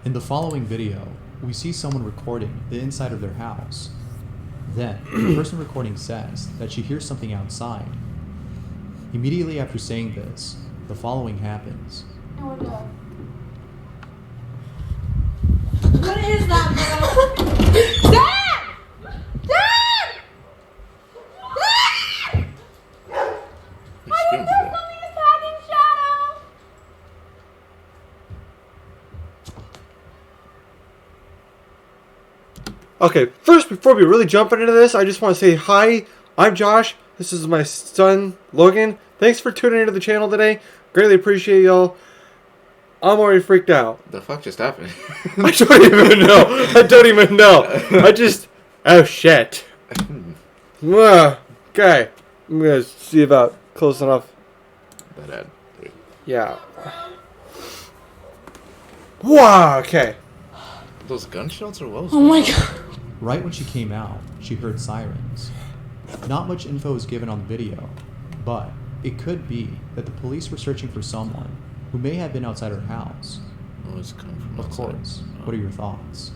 In the following video, we see someone recording the inside of their house. Then, the person recording says that she hears something outside. Immediately after saying this, the following happens. Oh no. What is that, bro? Dad! Dad! Dad! I think there's something attacking Shadow! Okay, first, before we really jump into this, I just want to say hi. I'm Josh. This is my son, Logan. Thanks for tuning into the channel today. Greatly appreciate y'all. I'm already freaked out. The fuck just happened? I don't even know. I don't even know. Oh, shit. Okay. I'm going to see about close enough. That ad. Yeah. Wow, okay. Those gunshots or what? Oh my god. Right when she came out, she heard sirens. Not much info is given on the video, but it could be that the police were searching for someone who may have been outside her house. Oh, it's coming from Of outside. course. What are your thoughts?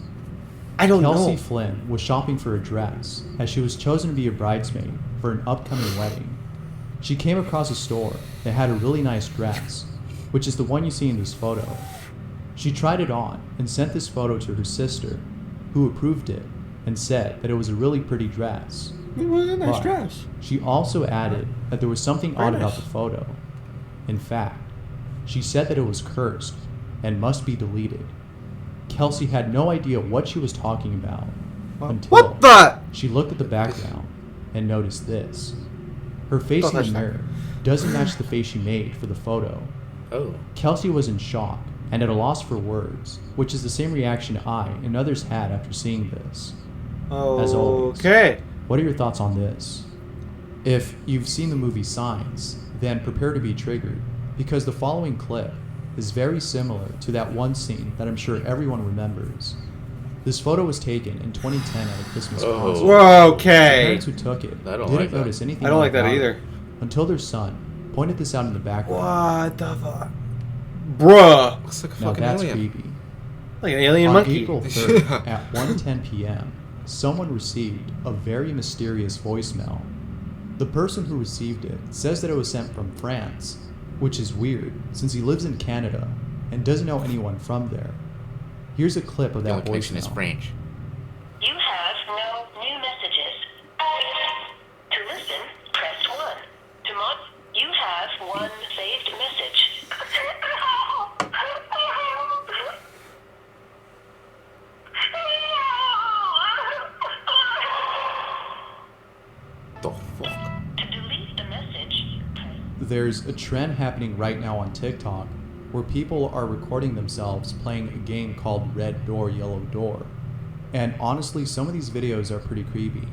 I don't Kelsey know. Flynn was shopping for a dress as she was chosen to be a bridesmaid for an upcoming wedding. She came across a store that had a really nice dress, which is the one you see in this photo. She tried it on and sent this photo to her sister, who approved it and said that it was a really pretty dress. It was a nice But dress. she also added that there was something Very odd about nice. the photo. In fact, she said that it was cursed and must be deleted. Kelsey had no idea what she was talking about until What the? she looked at the background and noticed this. Her face Don't in the touch that. mirror doesn't match the face she made for the photo. Oh. Kelsey was in shock and at a loss for words, which is the same reaction I and others had after seeing this. As always. Okay. What are your thoughts on this? If you've seen the movie Signs, then prepare to be triggered, because the following clip is very similar to that one scene that I'm sure everyone remembers. This photo was taken in 2010 at a Christmas Oh. concert. Whoa, The okay. parents who took it I don't didn't like that. notice anything I don't like that about either. it until their son pointed this out in the background. What the fuck? Bruh. Looks like a Now fucking that's alien. creepy. Like an alien On monkey. April 3rd at 1:10 p.m., someone received a very mysterious voicemail. The person who received it says that it was sent from France, which is weird since he lives in Canada and doesn't know anyone from there. Here's a clip of The that only connection is voicemail. French. You have no new messages. To listen, press 1. To mod, you have one saved message. The fuck? To delete the message, press There's a trend happening right now on TikTok where people are recording themselves playing a game called Red Door, Yellow Door. And honestly, some of these videos are pretty creepy.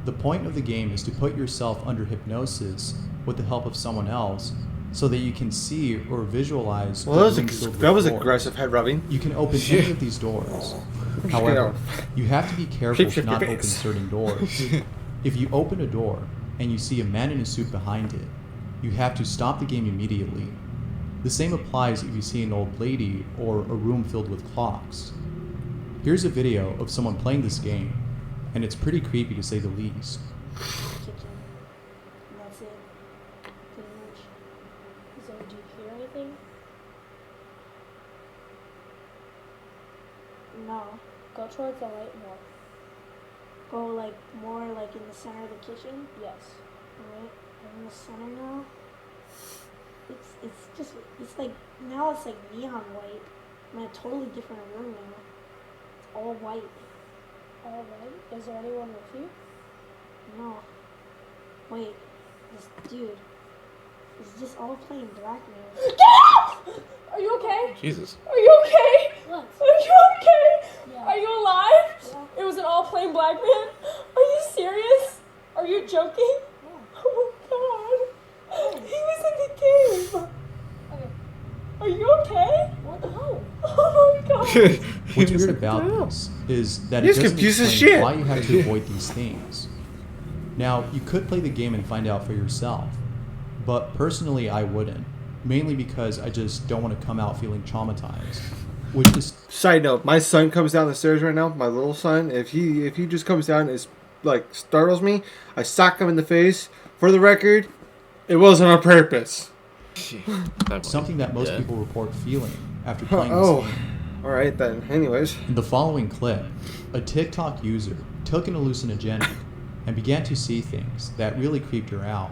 The point of the game is to put yourself under hypnosis with the help of someone else so that you can see or visualize Well, that was, the rooms filled with that was doors. aggressive head rubbing. You can open any of these doors. However, you have to be careful to Shape-shift not your open face. certain doors. If you open a door and you see a man in a suit behind it, you have to stop the game immediately. The same applies if you see an old lady or a room filled with clocks. Here's a video of someone playing this game, and it's pretty creepy to say the least. Kitchen. And that's it. Pretty much. So, do you hear anything? No. Go towards the light more. Go like more like in the center of the kitchen. Yes. Alright. I'm in the center now. It's like now it's like neon white. I'm in a totally different room now. It's all white. All white? Is there anyone with you? No. Wait. This dude is just all playing black man. Get out! Are you okay? Jesus. Are you okay? What? Are you okay? Yeah. Are you alive? Yeah. It was an all plain black man? Are you serious? Are you joking? Yeah. Oh my god. He was in the game. Okay. Are you okay? What? No. Oh my god. What's weird about this is that it He's doesn't confused as explain shit. why you have to avoid these things. Now, you could play the game and find out for yourself, but personally I wouldn't, mainly because I just don't want to come out feeling traumatized. which is Side note: my son comes down the stairs right now. My little son, if he just comes down and is like startles me, I sock him in the face. For the record, it wasn't on purpose. something that most Yeah. people report feeling after playing Oh, this game. all right then. Anyways, In the following clip, a TikTok user took an hallucinogenic and began to see things that really creeped her out.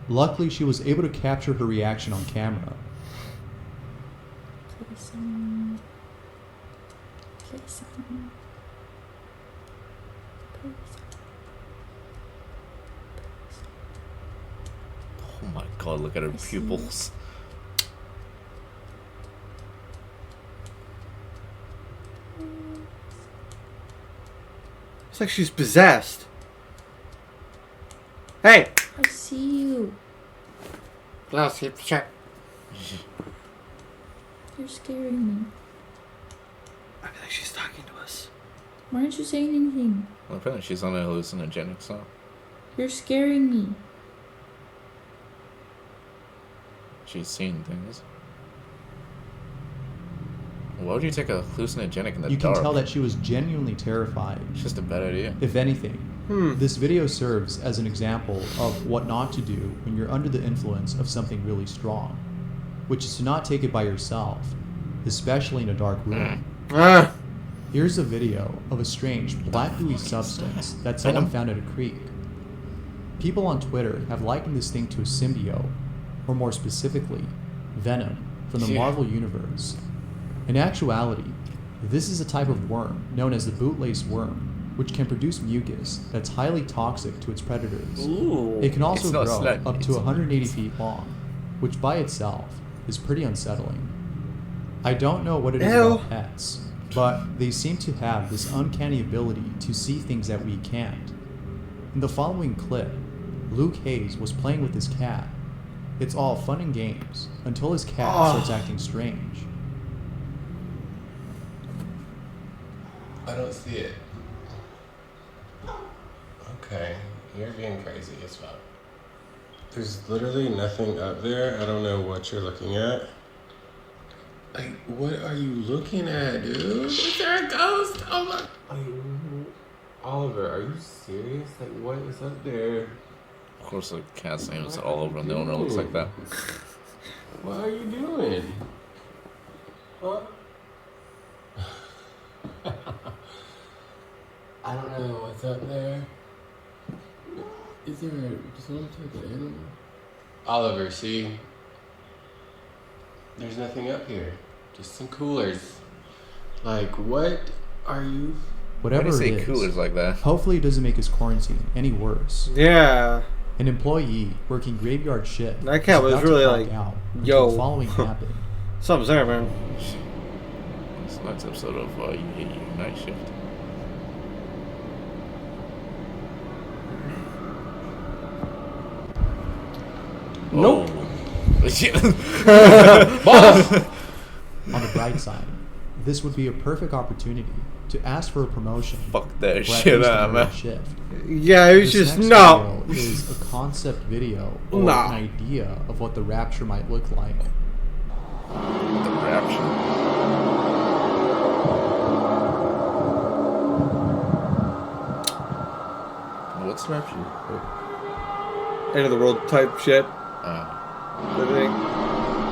Luckily, she was able to capture her reaction on camera. Play some. Play some. Play some. Oh my god, look at her pupils. it's like she's possessed. Hey. I see you. Let's keep check. You're scaring me. I feel like she's talking to us. Why aren't you saying anything? Well, apparently she's on a hallucinogenic, so You're scaring me. she's seeing things. Why would you take a hallucinogenic in the You can dark? tell that she was genuinely terrified. It's just a bad idea. If anything, this video serves as an example of what not to do when you're under the influence of something really strong, which is to not take it by yourself, especially in a dark room. Ah. Here's a video of a strange black gooey substance that someone found at a creek. People on Twitter have likened this thing to a symbiote, or more specifically, Venom from the Yeah. Marvel Universe. In actuality, this is a type of worm known as the bootlace worm, which can produce mucus that's highly toxic to its predators. Ooh. It can also It's not grow slug, up to it's- 180 feet long, which by itself is pretty unsettling. I don't know what it is Ew. about pets, but they seem to have this uncanny ability to see things that we can't. In the following clip, Luke Hayes was playing with his cat. It's all fun and games until his cat starts acting strange. I don't see it. Okay, you're being crazy as fuck. There's literally nothing up there. I don't know what you're looking at. Like, what are you looking at, dude? Is there a ghost? Oh my. Oliver, are you serious? Like, what is up there? Of course, the cat's name is all over, and the owner looks like that. What are you doing? Huh? I don't know what's up there. Is there some type of animal? Oliver, see? There's nothing up here. Just some coolers. Like, what are you? Why Whatever do you it say coolers is, like that? hopefully it doesn't make his quarantine any worse. Yeah. An employee working graveyard shift That cat was about to really clock like, out yo. until the following happened. Something's there, man. It's the next episode of You Hate Your Night Shift. Nope. Oh. On the bright side, this would be a perfect opportunity to ask for a promotion. Fuck that or at shit least a out, morning man. shift. Yeah, it was This just next no. video is a concept video or Nah. an idea of what the rapture might look like. The rapture. What's rapture? End of the world type shit. Uh, Everything.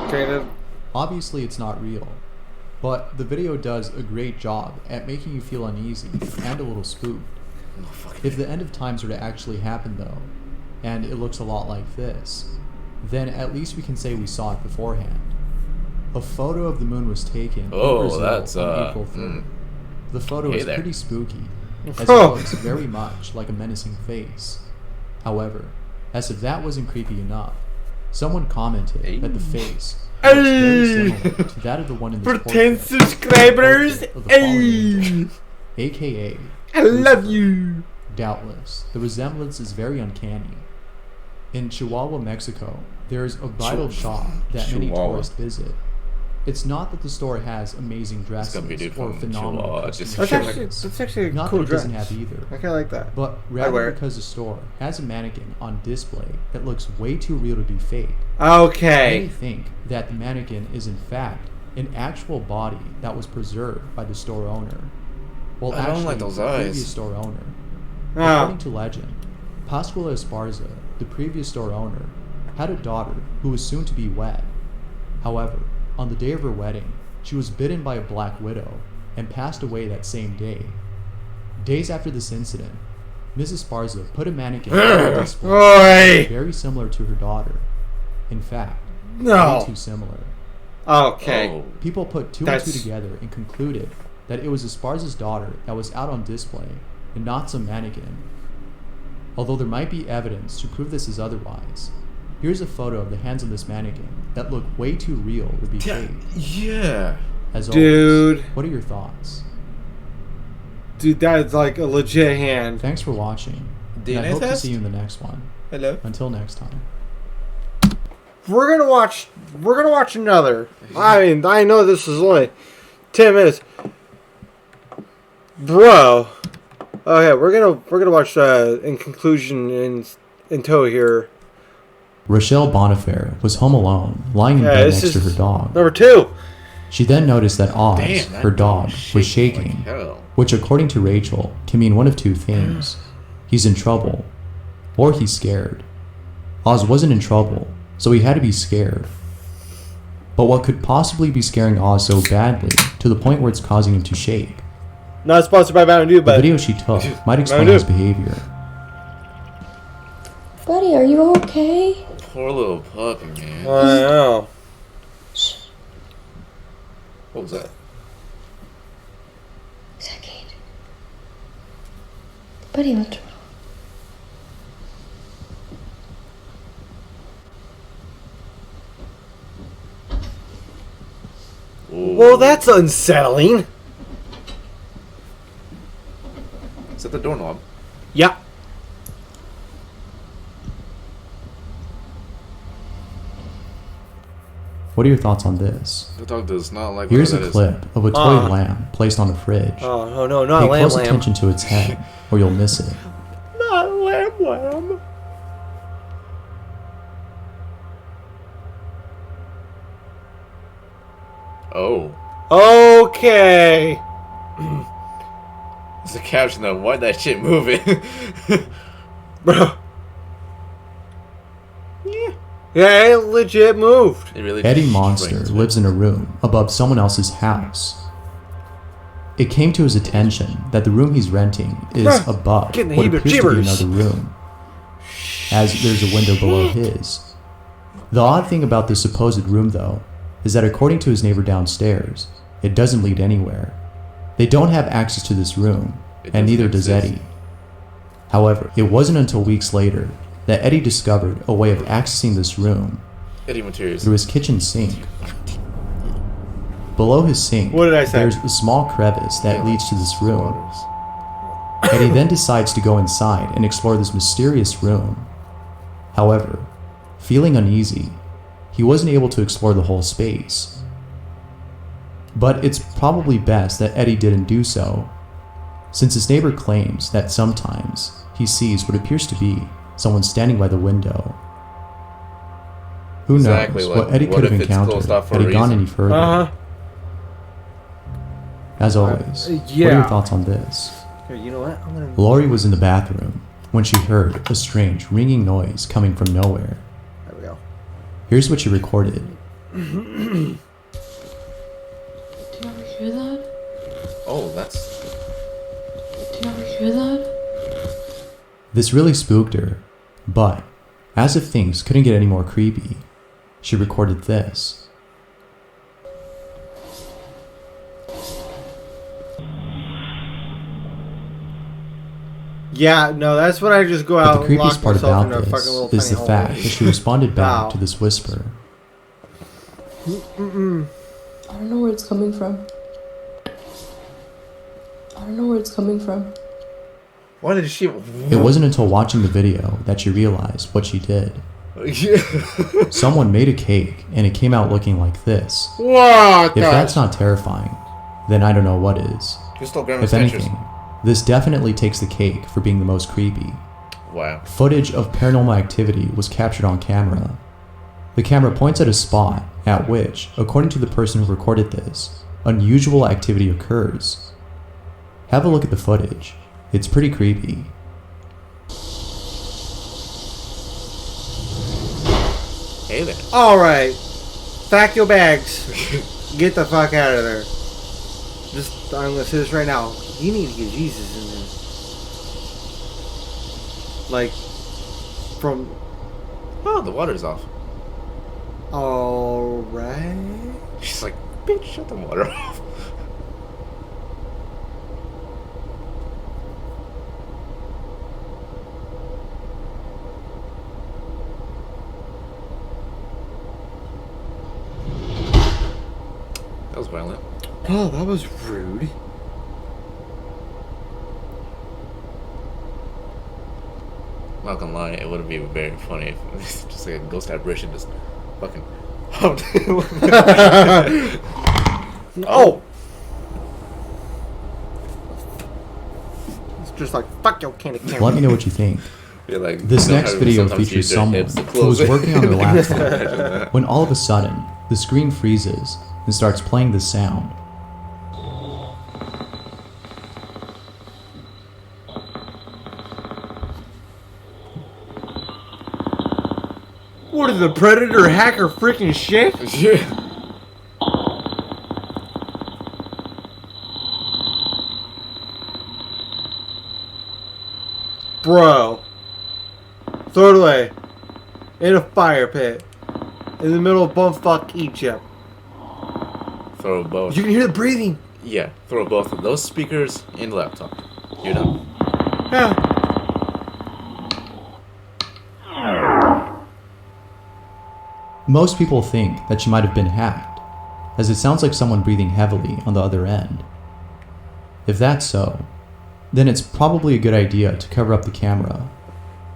Kind of. Obviously, it's not real, but the video does a great job at making you feel uneasy and a little spooked. oh, fuck. If the end of times were to actually happen, though, and it looks a lot like this, then at least we can say we saw it beforehand. A photo of the moon was taken in Oh, Brazil that's, on April 3rd. The photo Hey is there. pretty spooky, as it Oh. looks very much like a menacing face. However, as if that wasn't creepy enough, someone commented that the face looks very similar to that of the one in the For 10 subscribers. Hey. AKA I love you. Doubtless, the resemblance is very uncanny. In Chihuahua, Mexico, there is a bridal shop that many Chihuahua. tourists visit. It's not that the store has amazing dresses gonna be a dude or from phenomenal Chihuahua, customer just- That's actually a Not cool that it dress. doesn't have either, I kind of like that. but wear rather it. because the store has a mannequin on display that looks way too real to be fake. Many Okay. think that the mannequin is in fact an actual body that was preserved by the store owner. Well, I don't actually, like those the eyes. previous store owner. Ah. According to legend, Pascuala Esparza, the previous store owner, had a daughter who was soon to be wed. However, on the day of her wedding, she was bitten by a black widow and passed away that same day. Days after this incident, Mrs. Esparza put a mannequin on display Oi! very similar to her daughter. In fact, No. way too similar. Okay. Oh. People put two and That's- two together and concluded that it was Esparza's daughter that was out on display and not some mannequin. Although there might be evidence to prove this is otherwise, here's a photo of the hands on this mannequin that look way too real to be fake. Yeah. As Dude. always, what are your thoughts? Dude, that is like a legit hand. Thanks for watching. And DNA I hope to test? see you in the next one. Hello. Until next time. We're gonna watch another. I mean, I know this is only 10 minutes. Bro. Okay, we're gonna watch in conclusion in tow here. Rochelle Bonifaire was home alone, lying in Yeah, bed this next to is her dog. Number 2. She then noticed that Oz, Damn, that her dog, dog was shaking shaking, like hell. which according to Rachel can mean one of two things. He's in trouble, or he's scared. Oz wasn't in trouble, so he had to be scared. But what could possibly be scaring Oz so badly to the point where it's causing him to shake? Not sponsored by Mountain Dew, The but video she took might explain Mountain his Dew. behavior. Buddy, are you okay? Poor little puppy, man. I know. What was that? Is that Kate? Buddy, what's wrong? Ooh. Well, that's unsettling. Is that the doorknob? Yeah. What are your thoughts on this? The dog does not like Here's whatever a that clip of a toy lamb placed on a fridge. Oh no, not Pay lamb close lamb. attention to its head, or you'll miss it. Not lamb lamb. Oh. Okay. It's a caption though. Why'd that shit move it? Bro. Yeah, it legit moved. It really Eddie just Monster brings it. lives in a room above someone else's house. It came to his attention that the room he's renting is Bruh, above getting the what appears to be heebie-jeebers. another room, as there's a window below his. The odd thing about this supposed room, though, is that according to his neighbor downstairs, it doesn't lead anywhere. They don't have access to this room, It and doesn't neither does exist. Eddie. However, it wasn't until weeks later that Eddie discovered a way of accessing this room Eddie Materials. through his kitchen sink. Below his sink, What did I say? there's a small crevice that leads to this room. Eddie then decides to go inside and explore this mysterious room. However, feeling uneasy, he wasn't able to explore the whole space. But it's probably best that Eddie didn't do so, since his neighbor claims that sometimes he sees what appears to be someone standing by the window. Who Exactly, knows like, what Eddie what could have if it's encountered closed off for had a he gone reason? any further. Uh-huh. As always, what are yeah. your thoughts on this? Here, you know what? I'm gonna. Lori was in the bathroom when she heard a strange ringing noise coming from nowhere. There we go. Here's what she recorded. Do you ever hear that? Oh, that's. Do you ever hear that? This really spooked her, but as if things couldn't get any more creepy, she recorded this. Yeah, no, that's when I just go But out the and lock creepiest part myself about in a this fucking little is tiny the hole. fact that she responded back Wow. to this whisper. I don't know where it's coming from. I don't know where it's coming from. Why did she? It wasn't until watching the video that she realized what she did. Someone made a cake and it came out looking like this. What? If that's not terrifying, then I don't know what is. You stole Grandma's If dentures. anything, this definitely takes the cake for being the most creepy. Wow. Footage of paranormal activity was captured on camera. The camera points at a spot at which, according to the person who recorded this, unusual activity occurs. Have a look at the footage. It's pretty creepy. Hey there. Alright. Pack your bags. Get the fuck out of there. I'm gonna say this right now. You need to get Jesus in there. Like, from... Oh, the water's off. Alright. She's like, bitch, shut the water off. That was violent. Oh, that was rude. Not gonna lie, it would be very funny if it's just like a ghost apparition just fucking. Oh! It's just like, fuck your candy cane. Let me know what you think. You're like, This you know next how video sometimes features use their someone hips to who close was it? working on their Imagine laptop that. when all of a sudden, the screen freezes and starts playing this sound. What is the Predator hacker freaking shit? Yeah. Bro. Throw it away. In a fire pit. In the middle of bumfuck Egypt. Throw both. You can hear the breathing. Yeah, throw both of those speakers in the laptop. You're done. Yeah. Most people think that she might have been hacked, as it sounds like someone breathing heavily on the other end. If that's so, then it's probably a good idea to cover up the camera.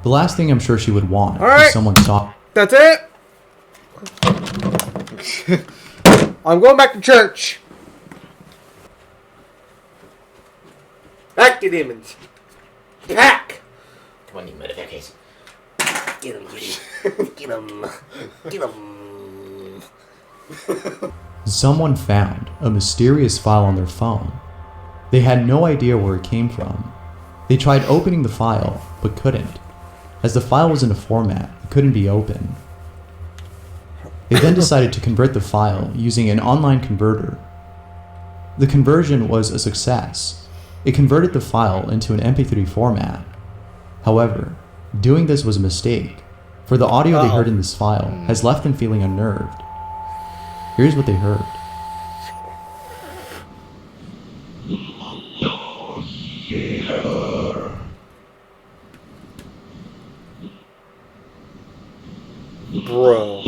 The last thing I'm sure she would want is someone saw. That's it. I'm going back to church. Back to demons. Back. Come on, you motherfuckers. Get him, Get him. Get him. Someone found a mysterious file on their phone. They had no idea where it came from. They tried opening the file, but couldn't, as the file was in a format that couldn't be opened. They then decided to convert the file using an online converter. The conversion was a success. It converted the file into an MP3 format. However, doing this was a mistake, for the audio they heard in this file has left them feeling unnerved. Here's what they heard. Bro.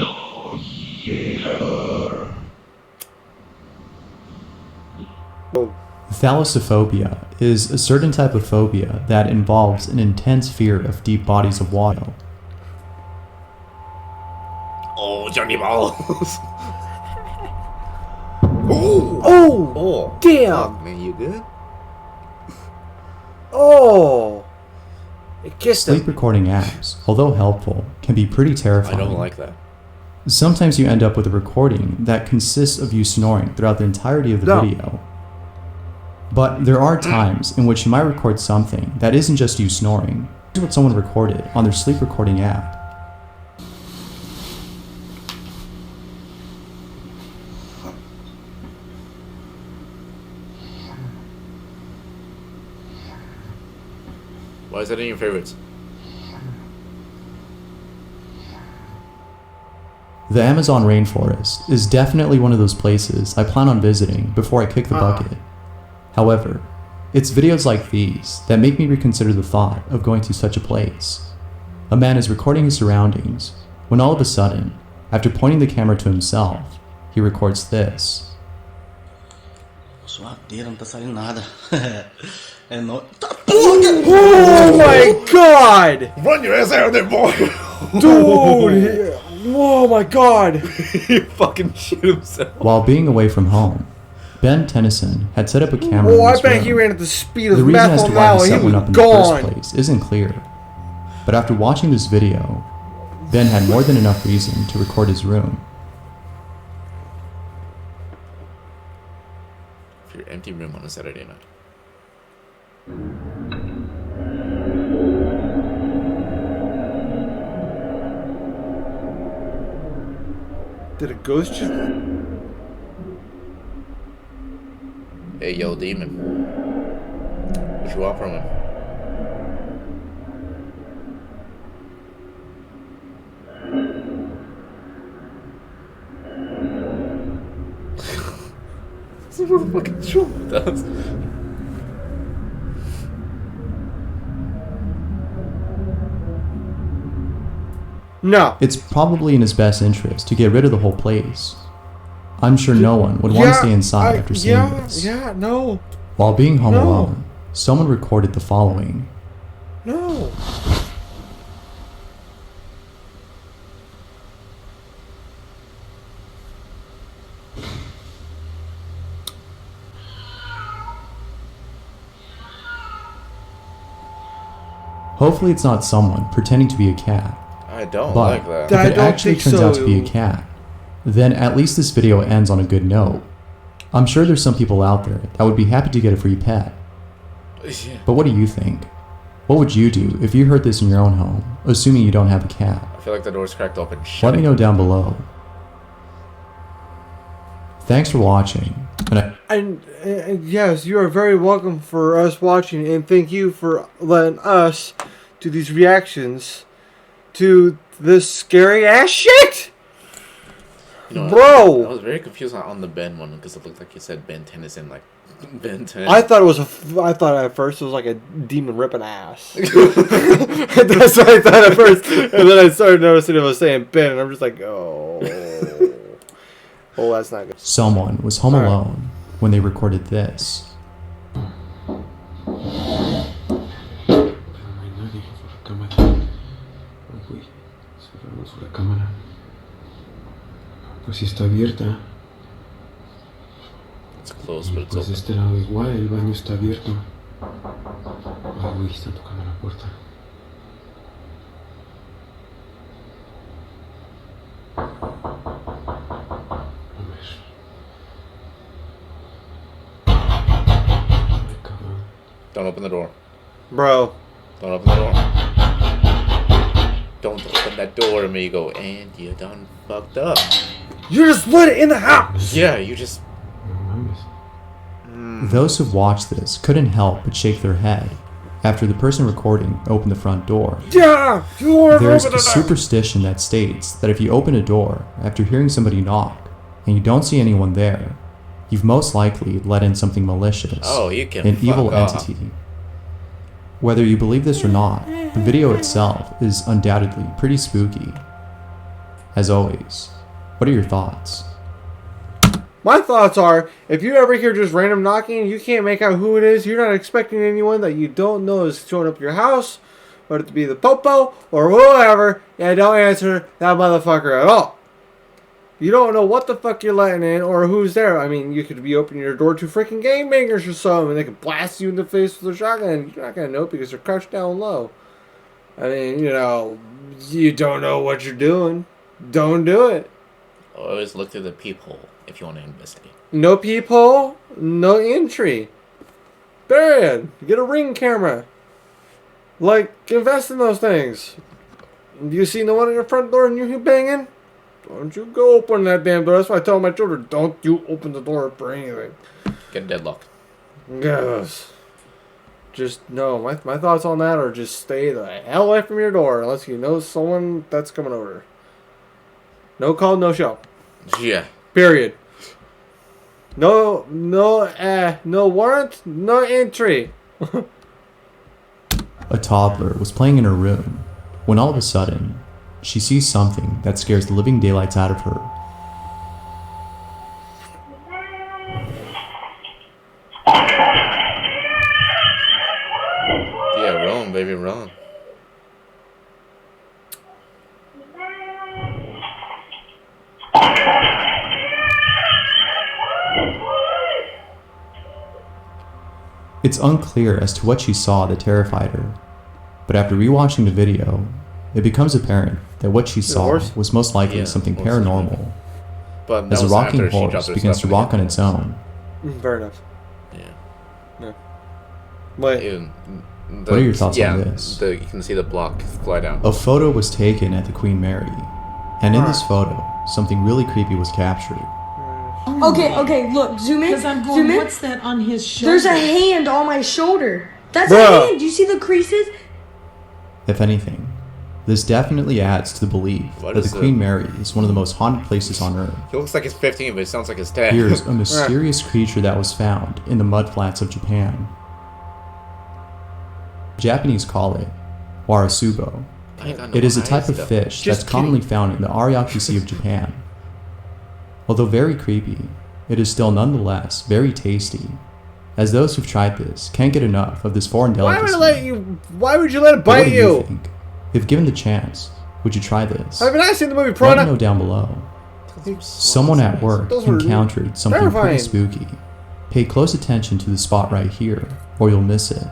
Thalassophobia is a certain type of phobia that involves an intense fear of deep bodies of water. Oh, Johnny Balls. Oh, damn. Fuck, man, you good? Oh. It kissed Sleep him. recording apps, although helpful, can be pretty I terrifying. don't like that. Sometimes you end up with a recording that consists of you snoring throughout the entirety of the video. But there are times in which you might record something that isn't just you snoring. Here's what someone recorded on their sleep recording app. Why is that in your favorites? The Amazon rainforest is definitely one of those places I plan on visiting before I kick the bucket. However, it's videos like these that make me reconsider the thought of going to such a place. A man is recording his surroundings when all of a sudden, after pointing the camera to himself, he records this. Oh my god! Run your ass out of there, boy! Dude! Oh my god! He fucking shit himself. While being away from home, Ben Tennyson had set up a camera in Oh, I his bet room. he ran at the speed of The reason meth as on to why now he and set he one was up in the first gone. place isn't clear. But after watching this video, Ben had more than enough reason to record his room. empty room on a Saturday night. Did a ghost just... Hey, yo, demon. What you want from him? This is motherfucking show does. No. It's probably in his best interest to get rid of the whole place. I'm sure no one would want to stay inside after seeing this. Yeah, no. While being home No. alone, someone recorded the following. No. Hopefully it's not someone pretending to be a cat. I don't But like that. if I it don't actually think turns out so. to be a cat, then at least this video ends on a good note. I'm sure there's some people out there that would be happy to get a free pet. Yeah. But what do you think? What would you do if you heard this in your own home, assuming you don't have a cat? I feel like the door's cracked open. Let me know down below. Thanks for watching. And yes, you are very welcome for us watching, and thank you for letting us do these reactions to this scary ass shit. You know, Bro! I was very confused on the Ben one because it looked like you said Ben Tennyson, like Ben 10. I thought at first it was like a demon ripping ass. That's what I thought at first, and then I started noticing it was saying Ben, and I'm just like, oh, that's not good. Someone was home Alright. alone when they recorded this. Pero no hay nadie por la cámara. Uy, cerramos la cámara. Pues sí está abierta. It's closed, but it's Pues de open. este lado igual, el baño está abierto. Ay, uy, están tocando la puerta. A ver. Ay, cabrón. Don't open the door. Bro, Don't open the door. Don't open that door, amigo. And you done fucked up. you just let it in the house. Yeah, you just. No mames. Those who've watched this couldn't help but shake their head after the person recording opened the front door. Yeah, you are There's open a it up. superstition that states that if you open a door after hearing somebody knock and you don't see anyone there, you've most likely let in something malicious, Oh, you can an fuck evil off. entity. Whether you believe this or not, the video itself is undoubtedly pretty spooky. As always, what are your thoughts? My thoughts are, if you ever hear just random knocking, you can't make out who it is, you're not expecting anyone that you don't know is showing up at your house, whether it be the popo or whoever, and don't answer that motherfucker at all. You don't know what the fuck you're letting in or who's there. I mean, you could be opening your door to freaking gangbangers or something, and they could blast you in the face with a shotgun. You're not going to know because they're crouched down low. I mean, you know, you don't know what you're doing. Don't do it. Always look through the peephole if you want to investigate. No peephole, no entry. Period. Get a Ring camera. Like, invest in those things. You see no one at your front door and you hear banging? Don't you go open that damn door. That's why I tell my children, don't you open the door for anything. Get a deadlock. Yes. Just, no, my thoughts on that are just stay the hell away from your door unless you know someone that's coming over. No call, no show. Yeah. Period. No warrant, no entry. A toddler was playing in her room when all of a sudden, she sees something that scares the living daylights out of her. Yeah, run, baby, run. It's unclear as to what she saw that terrified her, but after rewatching the video, it becomes apparent that what she saw horse? was most likely Yeah, something horse. paranormal, But that as a was rocking after she dropped horse her begins stuff to in the rock on its own. Fair enough. What? Even What are your thoughts on this? You can see the block fly down. A photo was taken at the Queen Mary, and in this photo, something really creepy was captured. Okay, look, zoom in. Because I'm Zoom going, in. what's that on his shoulder? There's a hand on my shoulder. That's Bruh. a hand. Do you see the creases? If anything, this definitely adds to the belief What that is the it? Queen Mary is one of the most haunted places on Earth. He looks like he's 15, but it sounds like he's 10. Here's a mysterious creature that was found in the mudflats of Japan. Japanese call it warasubo. I ain't got no It is a eyes, type of though. fish Just that's commonly found in the Ariake Sea of Japan. Although very creepy, it is still nonetheless very tasty, as those who've tried this can't get enough of this foreign delicacy. Why would you let it But what bite do you think? If given the chance, would you try this? Have you not seen the movie Let me know Piranha? down below. Someone at work Those were encountered something terrifying. pretty spooky. Pay close attention to the spot right here, or you'll miss it.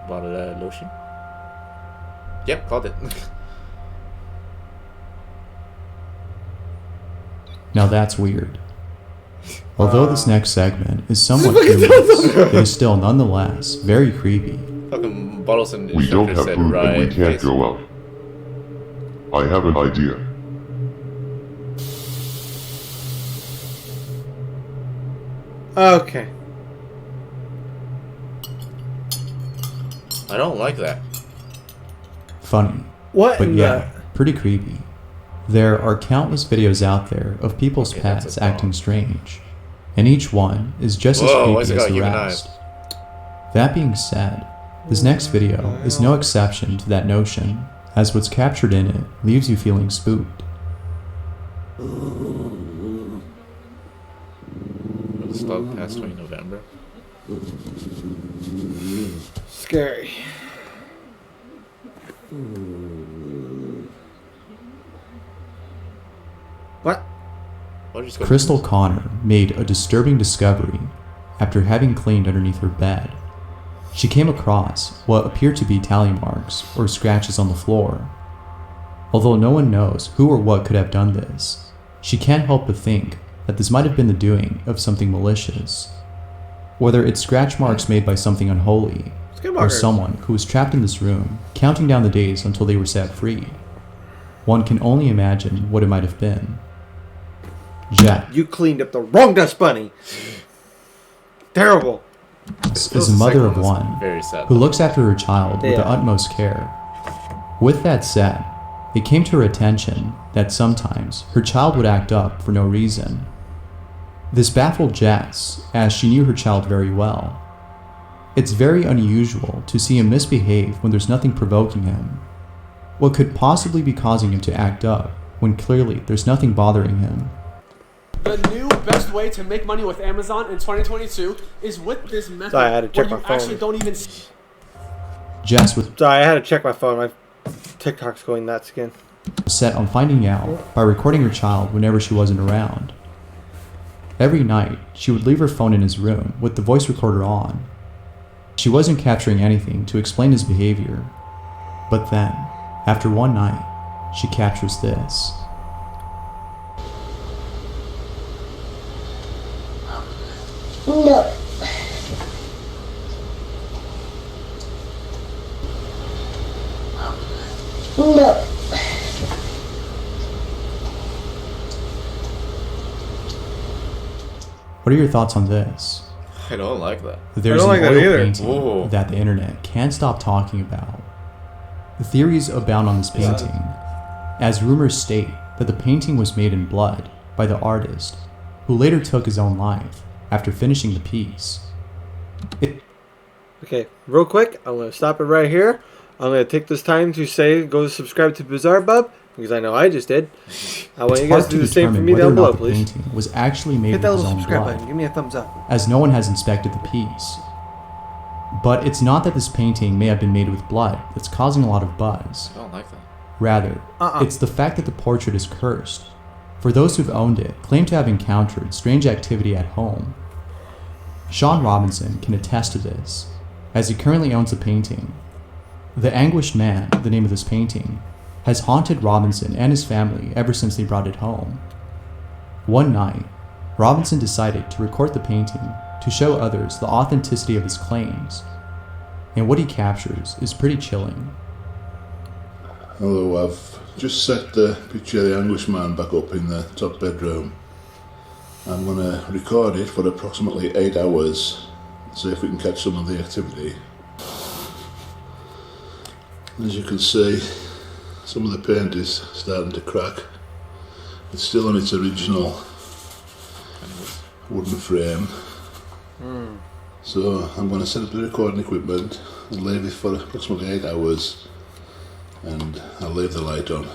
Bottle of lotion? Yep, called it. Now that's weird. Although this next segment is somewhat curious, it is still nonetheless very creepy. Fucking bottles and We don't instructor have said, food and we right. can't go out. I have an idea. Okay. I don't like that. Funny, What but in yeah, pretty creepy. There are countless videos out there of people's Okay, that's pets a thought. acting strange, and each one is just Whoa, why's as it creepy as got the human rest. That being said, this next video is no exception to that notion, as what's captured in it leaves you feeling spooked. It's dog past 20 November. Scary. What? What just go- Crystal Connor made a disturbing discovery after having cleaned underneath her bed. She came across what appeared to be tally marks or scratches on the floor. Although no one knows who or what could have done this, she can't help but think that this might have been the doing of something malicious. Whether it's scratch marks made by something unholy, or Skinwalkers. someone who was trapped in this room, counting down the days until they were set free. One can only imagine what it might have been. Jack You cleaned up the wrong dust bunny. Terrible. is a mother of one Very sad. who looks after her child with the Yeah. utmost care. With that said, it came to her attention that sometimes her child would act up for no reason. This baffled Jess, as she knew her child very well. It's very unusual to see him misbehave when there's nothing provoking him. What could possibly be causing him to act up when clearly there's nothing bothering him? The new best way to make money with Amazon in 2022 is with this method Sorry, I had to check where you my phone. actually don't even Jess was Sorry, I had to check my phone. My TikTok's going nuts again. set on finding out by recording her child whenever she wasn't around. Every night, she would leave her phone in his room with the voice recorder on. She wasn't capturing anything to explain his behavior. But then, after one night, she captures this. No. No. What are your thoughts on this? I don't like that. There's don't an like that oil either. painting Whoa. that the internet can't stop talking about. The theories abound on this painting, as rumors state that the painting was made in blood by the artist, who later took his own life after finishing the piece. Okay, real quick, I'm going to stop it right here. I'm going to take this time to say go subscribe to Bizarre Bub, because I know I just did. I want you It's guys hard to do to the same for determine me whether down or below, not the please. painting was actually made Hit that with his little own subscribe blood, button. Give me a thumbs up. as no one has inspected the piece. But it's not that this painting may have been made with blood that's causing a lot of buzz. I don't like that. Rather, it's the fact that the portrait is cursed. For those who've owned it, claim to have encountered strange activity at home. Sean Robinson can attest to this, as he currently owns the painting. The Anguished Man, the name of this painting, has haunted Robinson and his family ever since they brought it home. One night, Robinson decided to record the painting to show others the authenticity of his claims, and what he captures is pretty chilling. Hello, I've just set the picture of the Englishman back up in the top bedroom. I'm going to record it for approximately 8 hours, see if we can catch some of the activity. As you can see, some of the paint is starting to crack. It's still on its original wooden frame. So I'm going to set up the recording equipment and leave it for approximately 8 hours, and I'll leave the light on.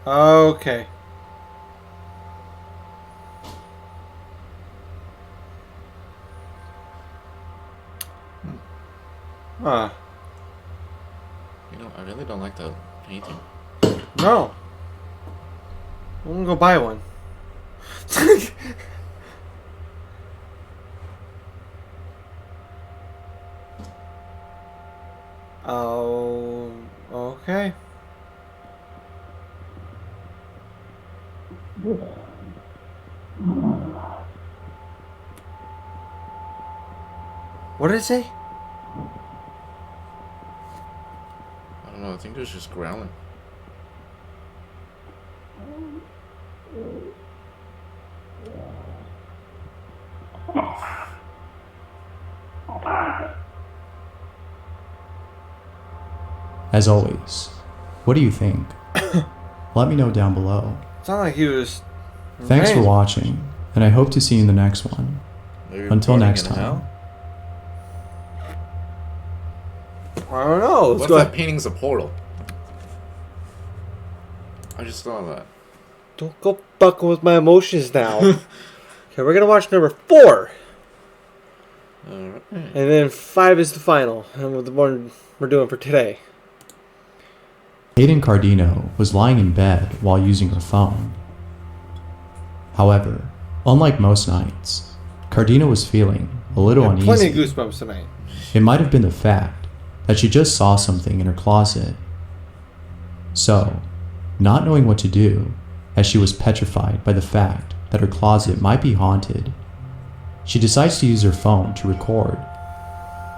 Okay. Huh. You know, I really don't like the painting. No. I'm gonna go buy one. Oh, okay. What did it say? I don't know, I think it was just growling. As always, what do you think? Let me know down below. It's not like he was. Thanks for watching, and I hope to see you in the next one. Until next time. I don't know. What if that painting's a portal? I just saw that. Don't go fucking with my emotions now. Okay, we're gonna watch number 4. Alright. And then 5 is the final. And the one we're doing for today. Hayden Cardino was lying in bed while using her phone. However, unlike most nights, Cardino was feeling a little uneasy. Plenty of goosebumps tonight. It might have been the fact that she just saw something in her closet. So, not knowing what to do, as she was petrified by the fact that her closet might be haunted, she decides to use her phone to record.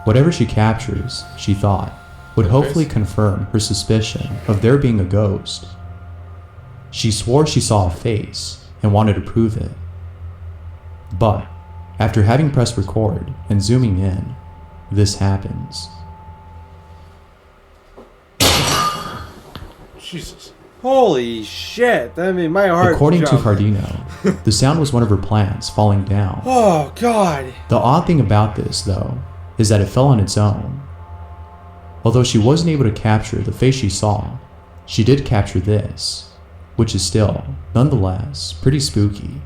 Whatever she captures, she thought, would hopefully confirm her suspicion of there being a ghost. She swore she saw a face and wanted to prove it. But, after having pressed record and zooming in, this happens. Jesus. Holy shit. I mean, my heart According to jumped. Cardino, the sound was one of her plants falling down. Oh, God. The odd thing about this, though, is that it fell on its own. Although she wasn't able to capture the face she saw, she did capture this, which is still, nonetheless, pretty spooky.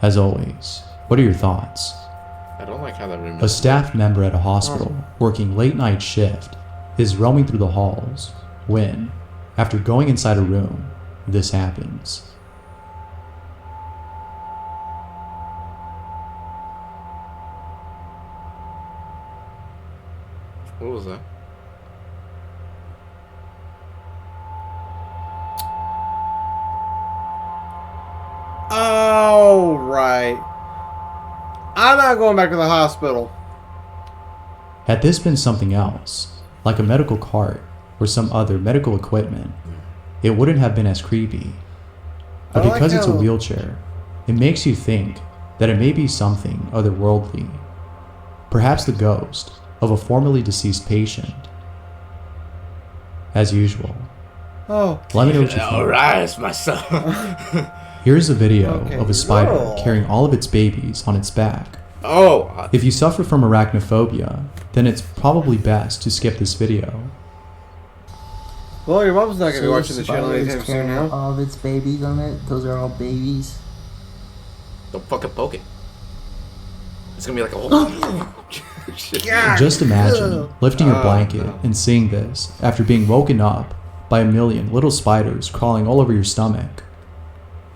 As always, what are your thoughts? I don't like how that room A staff member at a hospital working late night shift is roaming through the halls when, after going inside a room, this happens. What was that? Oh, right. I'm not going back to the hospital. Had this been something else, like a medical cart or some other medical equipment, it wouldn't have been as creepy. But I like because it's a how- wheelchair, it makes you think that it may be something otherworldly. Perhaps the ghost of a formerly deceased patient. As usual. Oh. Let me know what you think. Alright, my son. Here's a video Okay, of a spider roll. carrying all of its babies on its back. Oh. If you suffer from arachnophobia, then it's probably best to skip this video. Well, your mom's not going to be So watching the channel spider is anytime soon carrying now. all of its babies on it. Those are all babies. Don't fucking poke it. It's gonna be like a whole. Just imagine lifting your blanket and seeing this after being woken up by a million little spiders crawling all over your stomach.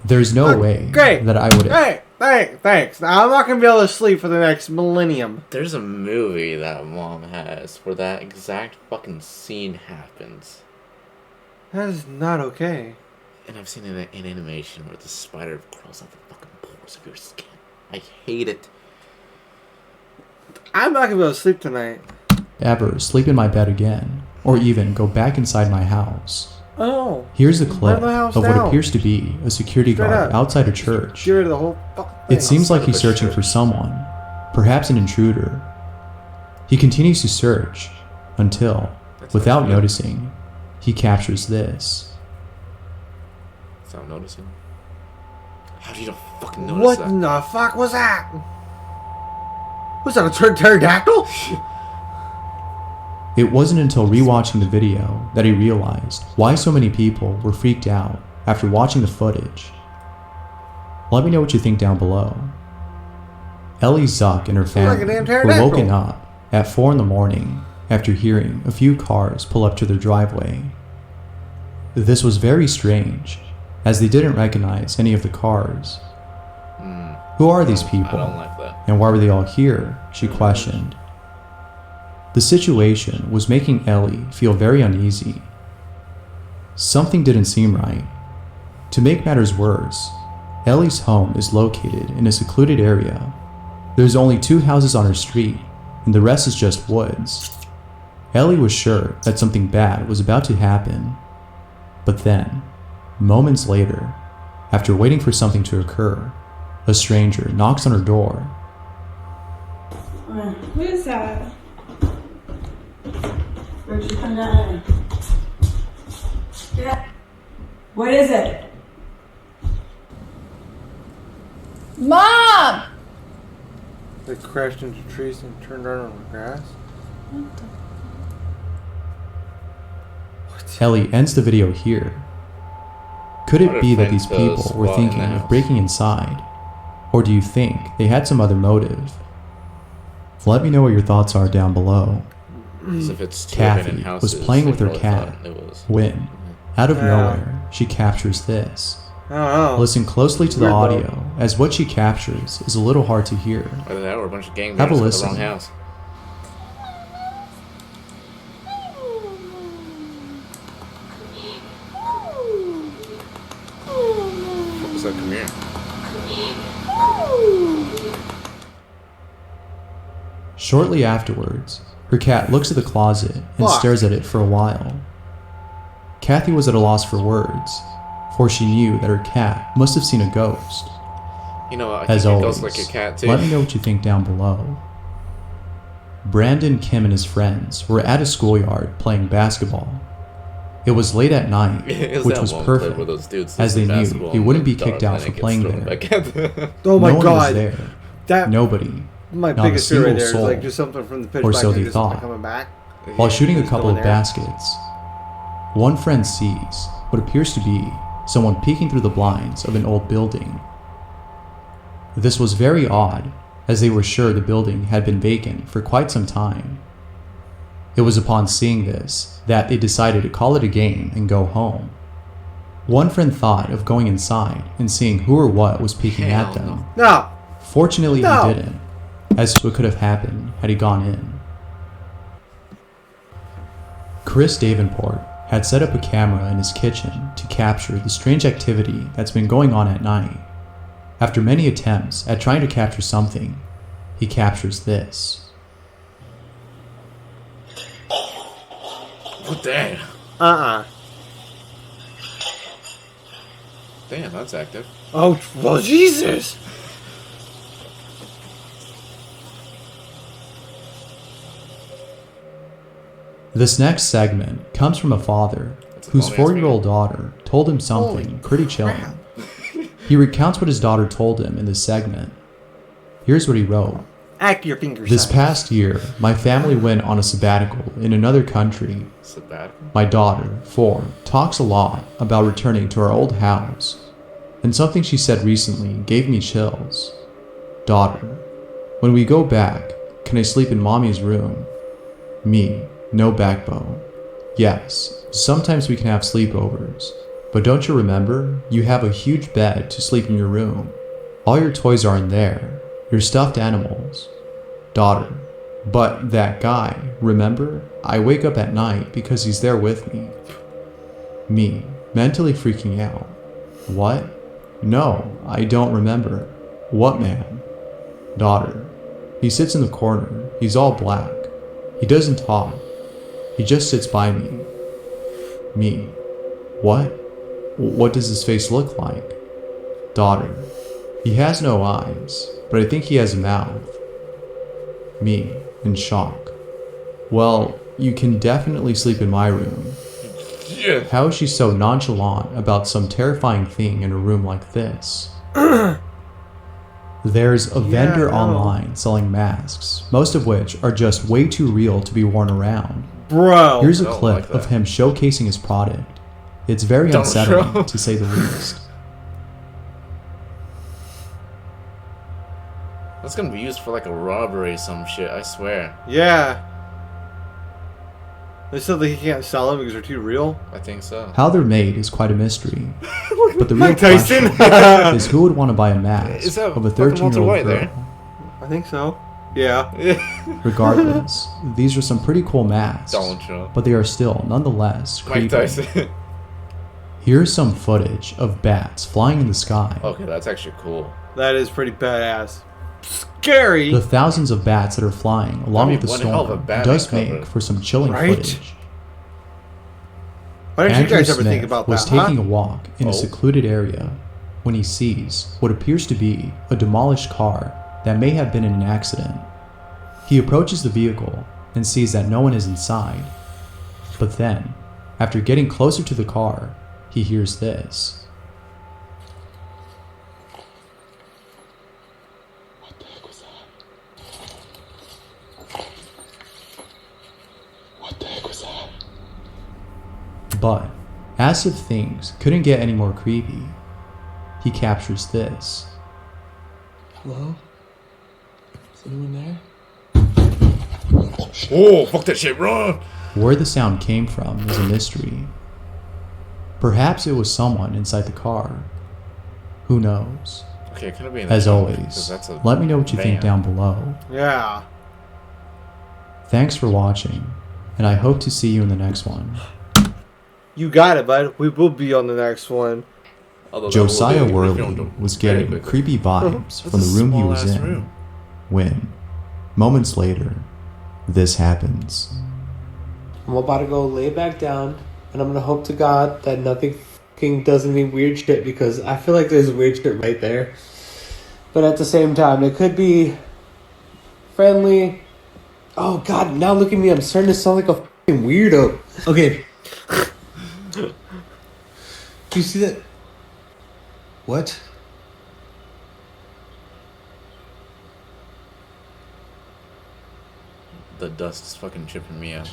There's no way Great. that I would. Hey, Thanks. I'm not gonna be able to sleep for the next millennium. There's a movie that Mom has where that exact fucking scene happens. That is not okay. And I've seen it in animation where the spider crawls out the fucking pores of your skin. I hate it. I'm not gonna be able to sleep tonight. Ever sleep in my bed again, or even go back inside my house. Oh. Here's a clip Burn the house of what down. appears to be a security Straight guard up. outside a church. Get rid of the whole thing. It seems like he's searching for someone, perhaps an intruder. He continues to search until, without noticing, he captures this. Without noticing? How do you not fucking notice What that? in the fuck was that? Was that a pterodactyl? It wasn't until rewatching the video that he realized why so many people were freaked out after watching the footage. Let me know what you think down below. Ellie Zuck and her like a family damn were pterodactyl. woken up at 4 in the morning after hearing a few cars pull up to their driveway. This was very strange, as they didn't recognize any of the cars. Who are these people? I don't like that. And why were they all here? She questioned. The situation was making Ellie feel very uneasy. Something didn't seem right. To make matters worse, Ellie's home is located in a secluded area. There's only 2 houses on her street, and the rest is just woods. Ellie was sure that something bad was about to happen. But then, moments later, after waiting for something to occur, a stranger knocks on her door. Who is that? Where'd you come down? Yeah. What is it? Mom! They crashed into trees and turned around on the grass. Ellie ends the video here. Could What it if be that Frank these people goes were squat in thinking the of house? breaking inside? Or do you think they had some other motive? Let me know what your thoughts are down below. As if it's two abandoned Kathy was houses, playing they with her probably cat thought it was. when, out of Yeah. nowhere, she captures this. I don't know. Listen closely to the Weird, though. audio, as what she captures is a little hard to hear. Either that or a bunch of gangbangers Have a at the listen. wrong house. What was that? Come here. Shortly afterwards, her cat looks at the closet and Fuck. stares at it for a while. Kathy was at a loss for words, for she knew that her cat must have seen a ghost. You know what? I As think it always, goes like a cat too. let me know what you think down below. Brandon, Kim, and his friends were at a schoolyard playing basketball. It was late at night, Is which that was one clip perfect, where those dudes as they listen to knew basketball he and wouldn't the be kicked dog out for then gets playing thrown there. back at Oh my no one god. was there. That Nobody. my not a biggest fear right single there is soul. like just something from the pitch Or black so and they just something thought. coming back. While shooting a Just couple going of there. baskets, one friend sees what appears to be someone peeking through the blinds of an old building. This was very odd, as they were sure the building had been vacant for quite some time. It was upon seeing this that they decided to call it a game and go home. One friend thought of going inside and seeing who or what was peeking Hell at them. No. Fortunately, No. he didn't, as what could have happened had he gone in. Chris Davenport had set up a camera in his kitchen to capture the strange activity that's been going on at night. After many attempts at trying to capture something, he captures this. What the? Damn, that's active. Oh, well, Jesus. This next segment comes from a father a whose long-ass 4-year-old daughter told him something pretty chilling. He recounts what his daughter told him in this segment. Here's what he wrote. Act your fingers. This son. past year, my family went on a sabbatical in another country. Sabbatical? My daughter, 4, talks a lot about returning to our old house, and something she said recently gave me chills. Daughter, when we go back, can I sleep in mommy's room? Me, no backbone. Yes, sometimes we can have sleepovers, but don't you remember, you have a huge bed to sleep in your room. All your toys are in there. Your stuffed animals. Daughter. But that guy, remember? I wake up at night because he's there with me. Me, mentally freaking out. What? No, I don't remember. What man? Daughter. He sits in the corner. He's all black. He doesn't talk. He just sits by me. Me. What? What does his face look like? Daughter. He has no eyes, but I think he has a mouth. Me, in shock. Well, you can definitely sleep in my room. Yeah. How is she so nonchalant about some terrifying thing in a room like this? There's a vendor online selling masks, most of which are just way too real to be worn around. Bro. Here's a clip of him showcasing his product. It's very unsettling, to say the least. That's gonna be used for like a robbery or some shit, I swear. Yeah. They said that he can't sell them because they're too real. I think so. How they're made is quite a mystery. But the real Mike Tyson. question is who would want to buy a mask Is that of a fucking Walter 13-year-old White girl? there? I think so. Yeah. Regardless, these are some pretty cool masks, Donald Trump. but they are still, nonetheless, creepy. Mike Tyson. Here's some footage of bats flying in the sky. Okay, that's actually cool. That is pretty badass. Scary. The thousands of bats that are flying along with the one hell of a storm Batman does cover. make for some chilling Right? footage. Why didn't you Andrew guys ever Smith think about was that? taking a walk in Oh. a secluded area when he sees what appears to be a demolished car that may have been in an accident. He approaches the vehicle and sees that no one is inside. But then, after getting closer to the car, he hears this. What the heck was that? What the heck was that? But, as if things couldn't get any more creepy, he captures this. Hello? Is anyone there? Oh, fuck that shit, run! Where the sound came from is a mystery. Perhaps it was someone inside the car. Who knows? Okay, it couldn't be in As the trunk, always, 'cause that's a let me know what you think van. down below. Yeah. Thanks for watching, and I hope to see you in the next one. You got it, bud. We will be on the next one. Although that Josiah will be- we filmed Worley them was very getting quickly. creepy vibes That's from the a room he was small-ass in room. when, moments later, this happens. I'm about to go lay back down, and I'm gonna hope to God that nothing fucking does any weird shit, because I feel like there's weird shit right there. But at the same time, it could be friendly. Oh God, now look at me, I'm starting to sound like a fucking weirdo. Okay. Do you see that? What? The dust is fucking tripping me out.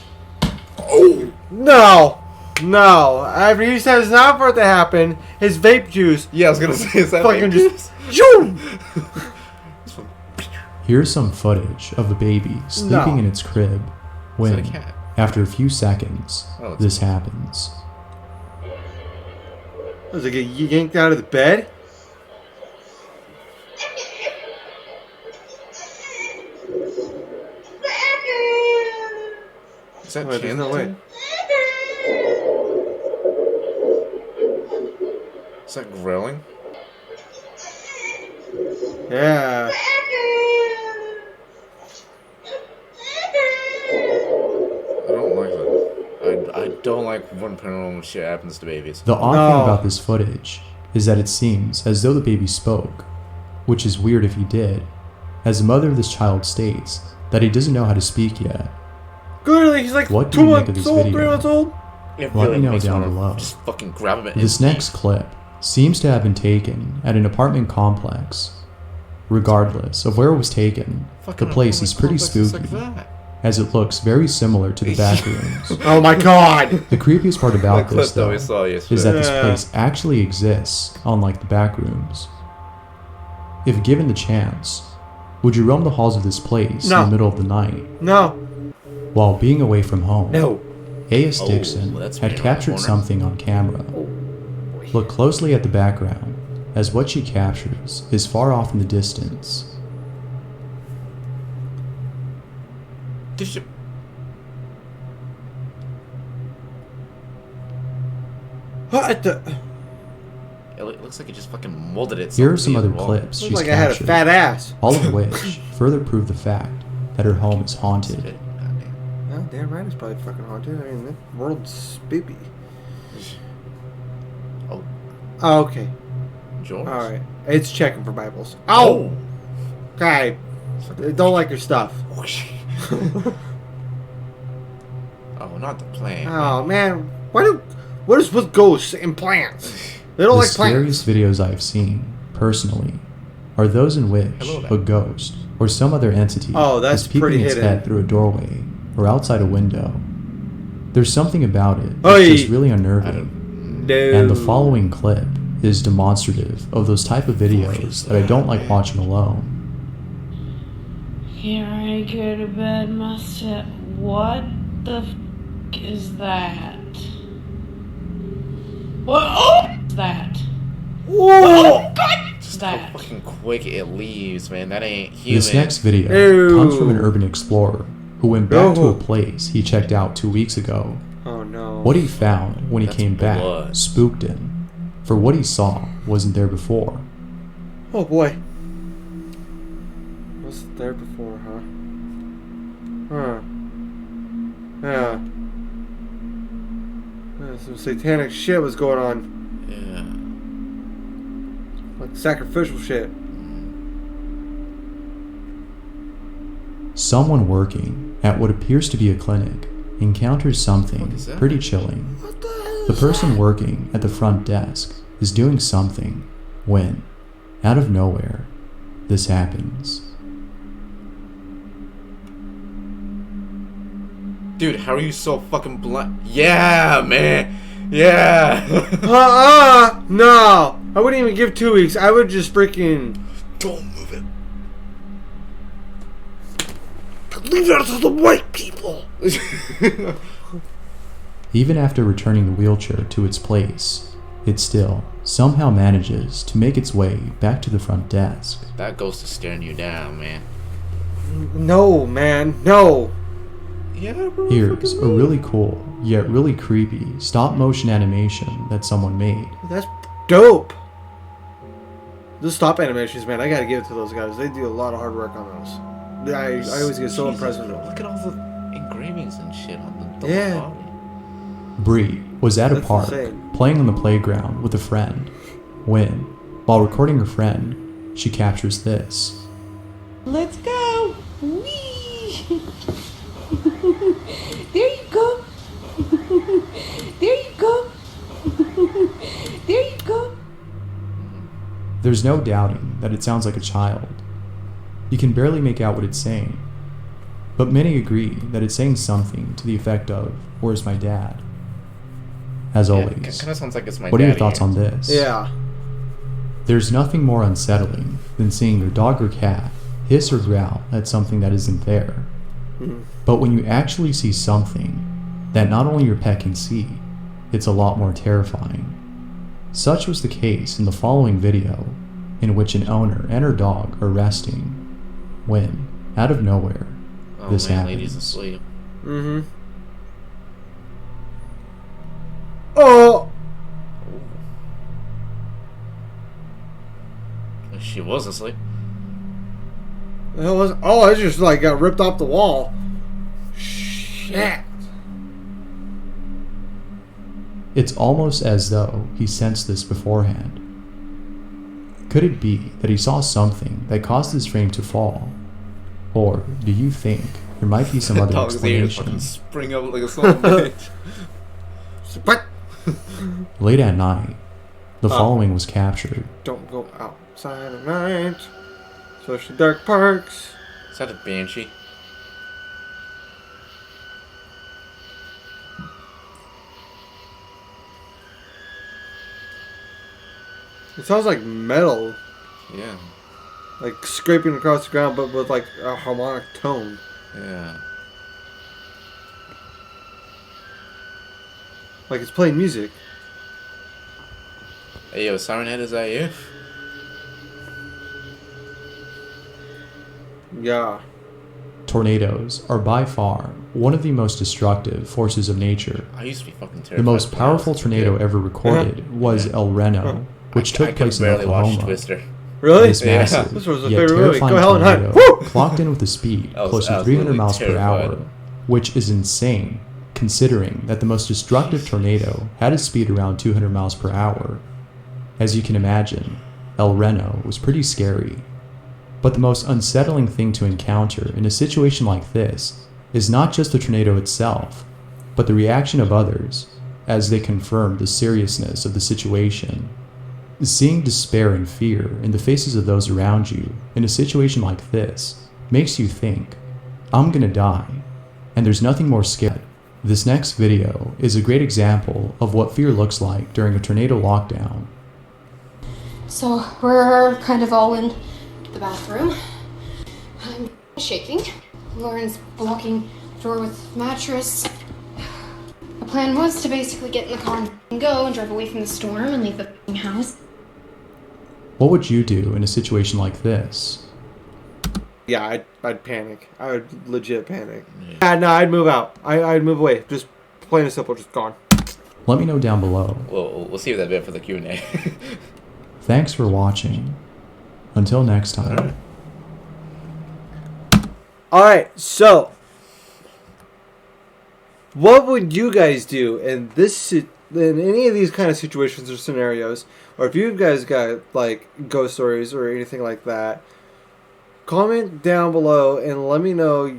Oh no, no! After he said it's not for it to happen, his vape juice. Yeah, I was gonna say, is that fucking vape just. Zoom! Here's some footage of a baby sleeping in its crib when, Is it a cat? after a few seconds, Oh, it's this happens. Was it get yanked out of the bed? Is that Wait, there's no way. chanting? Is that growling? Yeah. I don't like that. I don't like when paranormal shit happens to babies. The odd thing about this footage is that it seems as though the baby spoke, which is weird if he did, as the mother of this child states that he doesn't know how to speak yet. Clearly, he's like What do 2 you make of months this old, video? 3 months old. It Let really me know makes down me wanna below. Just fucking grab him. This next clip seems to have been taken at an apartment complex. Regardless of where it was taken, the place is pretty spooky, as it looks very similar to the back rooms. Oh my God! The creepiest part about That this, clip that though, we saw yesterday. is that this Yeah. place actually exists, unlike the back rooms. If given the chance, would you roam the halls of this place in No. the middle of the night? No. While being away from home, No. A.S. Oh, Dixon that's had being captured around the corner. something on camera. Look closely at the background, as what she captures is far off in the distance. What the? It looks like it just fucking molded itself. Here are some other wall. clips she's Looks like I had a captured, fat ass. all of which further prove the fact that her home is haunted. Oh, damn right, it's probably fucking haunted. I mean, the world's spooky. Oh, okay. George. All right, it's checking for Bibles. Oh, guy, don't like your stuff. Oh, not the plant. Oh man, what is with ghosts and plants? They don't The like plants. scariest videos I've seen, personally, are those in which a ghost or some other entity that's is peeking pretty its hidden. head through a doorway or outside a window. There's something about it Oi. that's just really unnerving. No. And the following clip is demonstrative of those type of videos that I don't like watching alone. Here I go to bed myself. What the f is that? What? Oh! That. Whoa! God! Just That. how fucking quick it leaves, man. That ain't human. This next video Ew. comes from an urban explorer who went back to Oh. a place he checked out 2 weeks ago. Oh no. What he found when he That's came back blood. spooked him, for what he saw wasn't there before. Oh boy. Wasn't there before, huh? Huh. Yeah. Some satanic shit was going on. Yeah. Like sacrificial shit. Someone working at what appears to be a clinic encounters something is that? pretty chilling. The person working at the front desk is doing something when, out of nowhere, this happens. Dude, how are you so fucking blind? Yeah, man. Yeah. No! I wouldn't even give 2 weeks. I would just freaking... Don't move it. Leave that to the white people! Even after returning the wheelchair to its place, it still somehow manages to make its way back to the front desk. That ghost is staring you down, man. No, man. No! Yeah, bro. Here's a really cool, yet really creepy stop-motion animation that someone made. That's dope! Those stop animations, man, I gotta give it to those guys. They do a lot of hard work on those. I always get so impressed with them. Look at all the engravings and shit on the Yeah. body. Bree was at a That's park insane. playing on the playground with a friend when, while recording her friend, she captures this. Let's go! Whee! There you go! There you go! There you go! There's no doubting that it sounds like a child. You can barely make out what it's saying, but many agree that it's saying something to the effect of, "Where's my dad?" As always, Kind of sounds like it's my what are your daddy thoughts here. on this? Yeah. There's nothing more unsettling than seeing your dog or cat hiss or growl at something that isn't there. But when you actually see something that not only your pet can see, it's a lot more terrifying. Such was the case in the following video, in which an owner and her dog are resting when, out of nowhere, Oh, this man, happens. lady's asleep. Mm-hmm. Oh! She was asleep. The hell was... Oh, it just like got ripped off the wall. Shit. It's almost as though he sensed this beforehand. Could it be that he saw something that caused his frame to fall? Or do you think there might be some other Dog's ears explanation? fucking spring up like a son of a bitch. What? Late at night, the following was captured. Don't go outside at night. Especially dark parks. Is that a banshee? It sounds like metal. Yeah. Like scraping across the ground, but with like a harmonic tone. Yeah. Like it's playing music. Hey, yo, Siren Head, is that you? Yeah. Tornadoes are by far one of the most destructive forces of nature. I used to be fucking terrified. The most powerful tornado ever recorded was El Reno, which took place in Oklahoma. Twister. Really? This massive, This was a yet favorite movie. terrifying Go Helen Hunt. tornado Woo! clocked in with a speed close to 300 miles per hour, which is insane, considering that the most destructive tornado had a speed around 200 miles per hour. As you can imagine, El Reno was pretty scary. But the most unsettling thing to encounter in a situation like this is not just the tornado itself, but the reaction of others as they confirm the seriousness of the situation. Seeing despair and fear in the faces of those around you in a situation like this makes you think, I'm gonna die, and there's nothing more scary. This next video is a great example of what fear looks like during a tornado lockdown. So we're kind of all in the bathroom. I'm shaking. Lauren's blocking the door with mattress. The plan was to basically get in the car and go and drive away from the storm and leave the house. What would you do in a situation like this? Yeah, I'd panic. I would legit panic. Yeah, no, I'd move out. I'd move away. Just plain and simple, just gone. Let me know down below. We'll save that bit for the Q&A. Thanks for watching. Until next time. Alright, so what would you guys do in any of these kind of situations or scenarios, or if you guys got like ghost stories or anything like that? Comment down below and let me know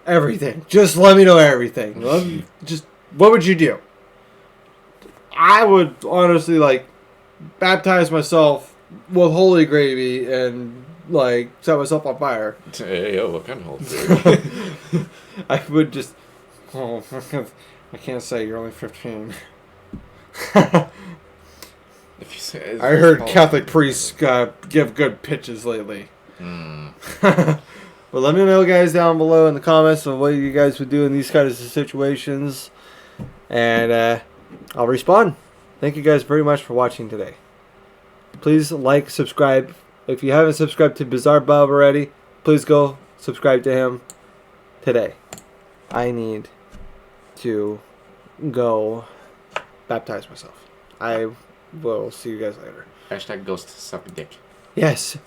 everything. Just let me know everything. Just what would you do? I would honestly like baptize myself with holy gravy and like set myself on fire. Hey, yo, what kind of holy? I would just. Oh, I can't say you're only 15. If you say, I heard Catholic priests give good pitches lately. But let me know, guys, down below in the comments of what you guys would do in these kinds of situations, and I'll respond. Thank you guys very much for watching today. Please like, subscribe. If you haven't subscribed to Bizarre Bob already, please go subscribe to him today. I need to go baptize myself. I will see you guys later. # ghost suck dick. Yes.